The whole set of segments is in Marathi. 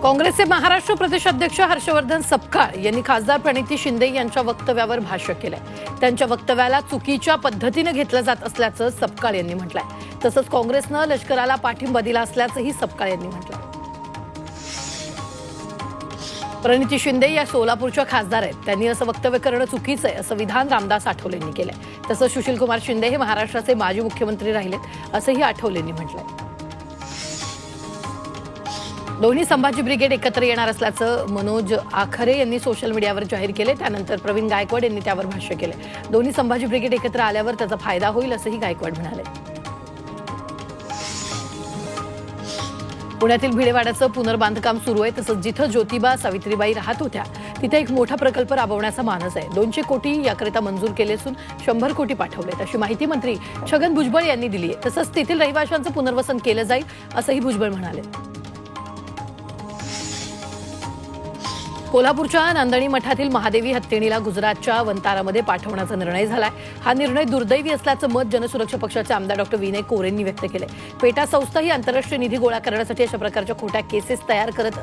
काँग्रेसचे महाराष्ट्र प्रदेश अध्यक्ष हर्षवर्धन सपकाळ यांनी खासदार प्रणिती शिंदे यांच्या वक्तव्यावर भाष्य केलंय। त्यांच्या वक्तव्याला चुकीच्या पद्धतीने घेतलं जात असल्याचं सपकाळ यांनी म्हटलंय। तसंच काँग्रेसनं लष्कराला पाठिंबा दिला असल्याचंही सपकाळ यांनी म्हटलंय। प्रणिती शिंदे या सोलापूरच्या खासदार आहेत। त्यांनी असं वक्तव्य करणं चुकीचं आहे असं विधान रामदास आठवले यांनी केलंय। तसंच सुशीलकुमार शिंदे हे महाराष्ट्राचे माजी मुख्यमंत्री राहिलेत असंही आठवले यांनी म्हटलंय। दोन्ही संभाजी ब्रिगेड एकत्र येणार असल्याचं मनोज आखरे यांनी सोशल मीडियावर जाहीर केले। त्यानंतर प्रवीण गायकवाड यांनी त्यावर भाष्य केले। दोन्ही संभाजी ब्रिगेड एकत्र आल्यावर त्याचा फायदा होईल असंही गायकवाड म्हणाले। पुण्यातील भिडेवाड्याचं पुनर्बांधकाम सुरू आहे। तसंच जिथं ज्योतिबा सावित्रीबाई राहत होत्या तिथे एक मोठा प्रकल्प राबवण्याचा मानस आहे। 200 कोटी याकरिता मंजूर केले असून 100 कोटी पाठवलेत अशी माहिती मंत्री छगन भुजबळ यांनी दिली आहे। तसंच तेथील रहिवाशांचं पुनर्वसन केलं जाईल असंही भुजबळ म्हणाले। कोल्हापूरच्या नांदणी मठातील महादेवी हत्तीणीला गुजरातच्या वंतारामध्ये पाठवण्याचा निर्णय झालाय। हा निर्णय दुर्दैवी असल्याचं मत जनसुरक्षा पक्षाचे आमदार डॉ. विनय कोरेंनी व्यक्त केलंय। पेटा संस्था ही आंतरराष्ट्रीय निधी गोळा करण्यासाठी अशा प्रकारच्या खोट्या केसेस तयार करत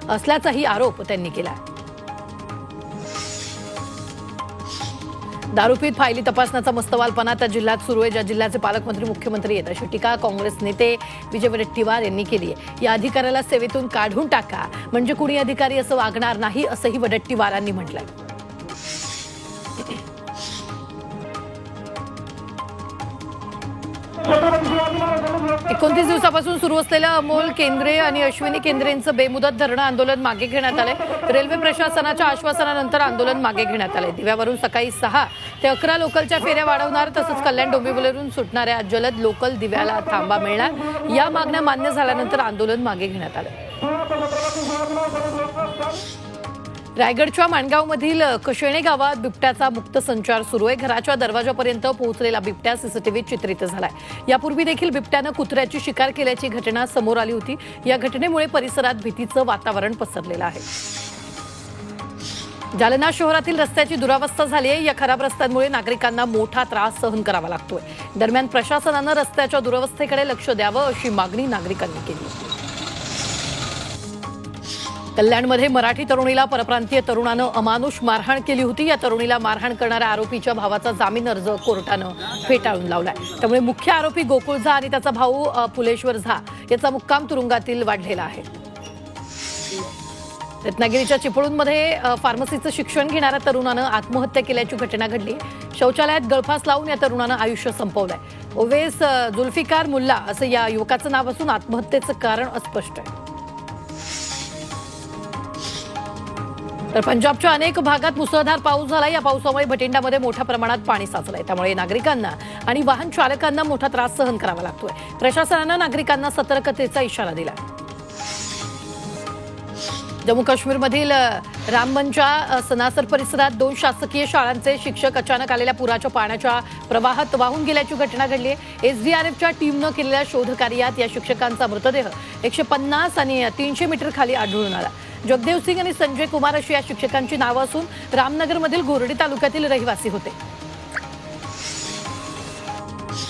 असल्याचाही आरोप त्यांनी केला। दारूपीत फायली तपासण्याचा मस्तवालपणा त्या जिल्ह्यात सुरू आहे। ज्या जिल्ह्याचे पालकमंत्री मुख्यमंत्री आहेत अशी टीका काँग्रेस नेते विजय वडेट्टीवार यांनी केली आहे। या अधिकाऱ्याला सेवेतून काढून टाका म्हणजे कुणी अधिकारी असं वागणार नाही असंही वडेट्टीवारांनी म्हटलंय। 29 दिवसापासून सुरू असलेलं अमोल केंद्रे आणि अश्विनी केंद्रेंचं बेमुदत धरणं आंदोलन मागे घेण्यात आलंय। रेल्वे प्रशासनाच्या आश्वासनानंतर आंदोलन मागे घेण्यात आलंय। दिव्यावरून सकाळी 6 ते 11 लोकलच्या फेऱ्या वाढवणार तसंच कल्याण डोंबिवलीवरून सुटणाऱ्या जलद लोकल दिव्याला थांबा मिळणार या मागण्या मान्य झाल्यानंतर आंदोलन मागे घेण्यात आलंय। रायगडच्या माणगावमधील कशेणे गावात बिबट्याचा मुक्त संचार सुरू आहे। घराच्या दरवाजापर्यंत पोहोचलेला बिबट्या सीसीटीव्हीत चित्रित झालाय। यापूर्वी देखील बिबट्यानं कुत्र्याची शिकार केल्याची घटना समोर आली होती। या घटनेमुळे परिसरात भीतीचं वातावरण पसरलेलं आहे। जालना शहरातील रस्त्याची दुरावस्था झाली आहे। या खराब रस्त्यांमुळे नागरिकांना मोठा त्रास सहन करावा लागतोय। दरम्यान प्रशासनानं रस्त्याच्या दुरावस्थेकडे लक्ष द्यावं अशी मागणी नागरिकांनी केली। कल्याणमध्ये मराठी तरुणीला परप्रांतीय तरुणानं अमानुष मारहाण केली होती। या तरुणीला मारहाण करणाऱ्या आरोपीच्या भावाचा जामीन अर्ज कोर्टानं फेटाळून लावलाय। त्यामुळे मुख्य आरोपी गोकुळ झा आणि त्याचा भाऊ फुलेश्वर झा याचा मुक्काम तुरुंगातील वाढलेला आहे। रत्नागिरीच्या चिपळूणमध्ये फार्मसीचं शिक्षण घेणाऱ्या तरुणानं आत्महत्या केल्याची घटना घडली। शौचालयात गळफास लावून या तरुणानं आयुष्य संपवलंय। ओवेस जुल्फिकार मुल्ला असं या युवकाचं नाव असून आत्महत्येचं कारण अस्पष्ट आहे। तर पंजाबच्या अनेक भागात मुसळधार पाऊस झाला। या पावसामुळे भटिंडामध्ये मोठ्या प्रमाणात पाणी साचलंय। त्यामुळे नागरिकांना आणि वाहन चालकांना मोठा त्रास सहन करावा लागतोय। प्रशासनानं नागरिकांना सतर्कतेचा इशारा दिला। जम्मू काश्मीरमधील रामबनच्या सनासर परिसरात 2 शासकीय शाळांचे शिक्षक अचानक आलेल्या पुराच्या पाण्याच्या प्रवाहात वाहून गेल्याची घटना घडली आहे। एसडीआरएफच्या टीमनं केलेल्या शोधकार्यात या शिक्षकांचा मृतदेह 150 आणि 300 मीटर खाली आढळून आला। जगदेव सिंग आणि संजय कुमार अशी या शिक्षकांची नावं असून रामनगरमधील गोरडी तालुक्यातील रहिवासी होते।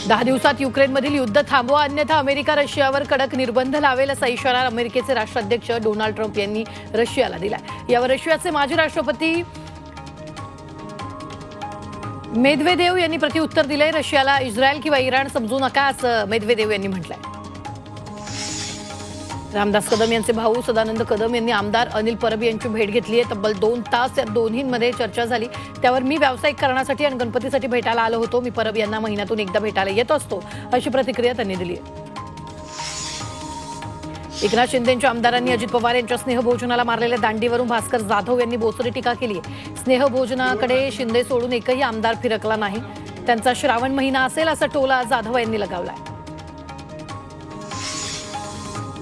10 दिवसात युक्रेनमधील युद्ध थांबवा अन्यथा अमेरिका रशियावर कडक निर्बंध लावेल असा इशारा अमेरिकेचे राष्ट्राध्यक्ष डोनाल्ड ट्रम्प यांनी रशियाला दिलाय। यावर रशियाचे माजी राष्ट्रपती मेदवेदेव यांनी प्रत्युत्तर दिलंय। रशियाला इस्रायल किंवा इराण समजू नका असं मेदवेदेव यांनी म्हटलंय। रामदास कदम यांचे भाऊ सदानंद कदम यांनी आमदार अनिल परब यांची भेट घेतली आहे। तब्बल 2 तास या दोन्हींमध्ये चर्चा झाली। त्यावर मी व्यावसायिक कारणासाठी आणि गणपतीसाठी भेटायला आलो होतो। मी परब यांना महिन्यातून एकदा भेटायला येत असतो अशी प्रतिक्रिया त्यांनी दिली आहे। एकनाथ शिंदेंच्या आमदारांनी अजित पवार यांच्या स्नेहभोजनाला मारलेल्या दांडीवरून भास्कर जाधव यांनी बोचरी टीका केली आहे। स्नेहभोजनाकडे शिंदे सोडून एकही आमदार फिरकला नाही। त्यांचा श्रावण महिना असेल असा टोला जाधव यांनी लगावलाय।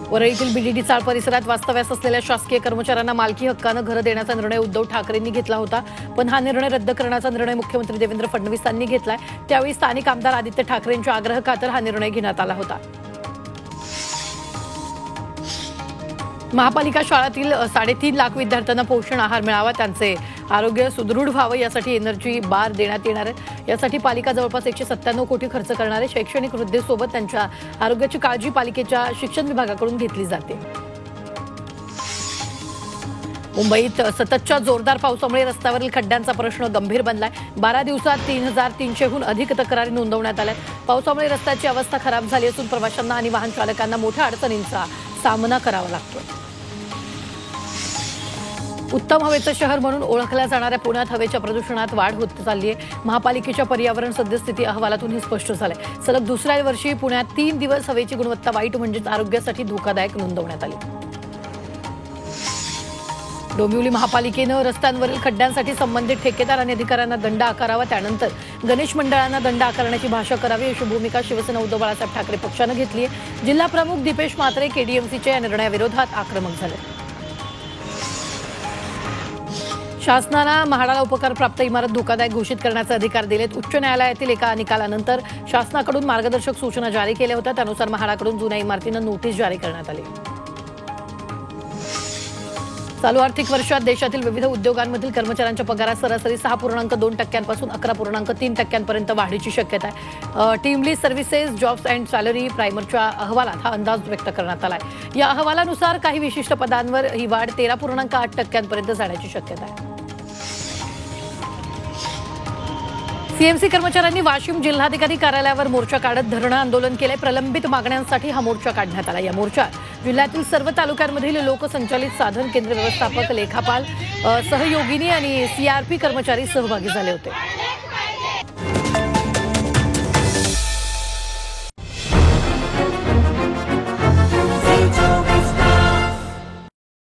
वरळीतील बीडीडी चाळ परिसरात वास्तव्यास असलेल्या शासकीय कर्मचाऱ्यांना मालकी हक्कानं घरं देण्याचा निर्णय उद्धव ठाकरेंनी घेतला होता। पण हा निर्णय रद्द करण्याचा निर्णय मुख्यमंत्री देवेंद्र फडणवीस यांनी घेतलाय। त्यावेळी स्थानिक आमदार आदित्य ठाकरेंच्या आग्रहाखातर हा निर्णय घेण्यात आला होता। महापालिका शाळातील 3.5 लाख विद्यार्थ्यांना पोषण आहार मिळावा, त्यांचे आरोग्य सुदृढ व्हावं यासाठी एनर्जी बार देण्यात येणार आहे। यासाठी पालिका जवळपास 197 कोटी खर्च करणार आहे। शैक्षणिक वृद्धीसोबत त्यांच्या आरोग्याची काळजी पालिकेच्या शिक्षण विभागाकडून घेतली जाते। मुंबईत सततच्या जोरदार पावसामुळे रस्त्यावरील खड्ड्यांचा प्रश्न गंभीर बनलाय. 12 दिवसात 3,300हून अधिक तक्रारी नोंदवण्यात आल्या. पावसामुळे रस्त्याची अवस्था खराब झाली असून प्रवाशांना आणि वाहन चालकांना मोठ्या अडचणींचा सामना करावा लागतोय. उत्तम हवेचं शहर म्हणून ओळखल्या जाणाऱ्या पुण्यात हवेच्या प्रदूषणात वाढ होत चालली आहे. महापालिकेच्या पर्यावरण सद्यस्थिती अहवालातून हे स्पष्ट झालंय. सलग दुसऱ्या वर्षी पुण्यात 3 दिवस हवेची गुणवत्ता वाईट म्हणजेच आरोग्यासाठी धोकादायक नोंदवण्यात आली. डोंबिवली महापालिकेनं रस्त्यांवरील खड्ड्यांसाठी संबंधित ठेकेदार आणि अधिकाऱ्यांना दंड आकारावा, त्यानंतर गणेश मंडळांना दंड आकारण्याची भाषा करावी अशी भूमिका शिवसेना उद्धव बाळासाहेब ठाकरे पक्षानं घेतली आहे. जिल्हा प्रमुख दीपेश म्हात्रे केडीएमसीच्या या निर्णयाविरोधात आक्रमक झाले. शासनानं म्हाडाला उपकार प्राप्त इमारत धोकादायक घोषित करण्याचे अधिकार दिलेत. उच्च न्यायालयातील एका निकालानंतर शासनाकडून मार्गदर्शक सूचना जारी केल्या होत्या. त्यानुसार म्हाडाकडून जुन्या इमारतींना नोटीस जारी करण्यात आली. चालू आर्थिक वर्षात देशातील विविध उद्योगांमधील कर्मचाऱ्यांच्या पगारात सरासरी 6.2% 11.3% वाढीची शक्यता आहे. TeamLease services, jobs and salary प्रायमरच्या अहवालात हा अंदाज व्यक्त करण्यात आला आहे. या अहवालानुसार काही विशिष्ट पदांवर ही वाढ 13.8% जाण्याची शक्यता आहे. सीएमसी कर्मचाऱ्यांनी वाशिम जिल्हाधिकारी कार्यालयावर मोर्चा काढत धरणं आंदोलन केले. प्रलंबित मागण्यांसाठी हा मोर्चा काढण्यात आला. या मोर्चात जिल्ह्यातील सर्व तालुक्यांमधील लोकसंचालित साधन केंद्र व्यवस्थापक, लेखापाल, सहयोगिनी आणि सीआरपी कर्मचारी सहभागी झाले होते.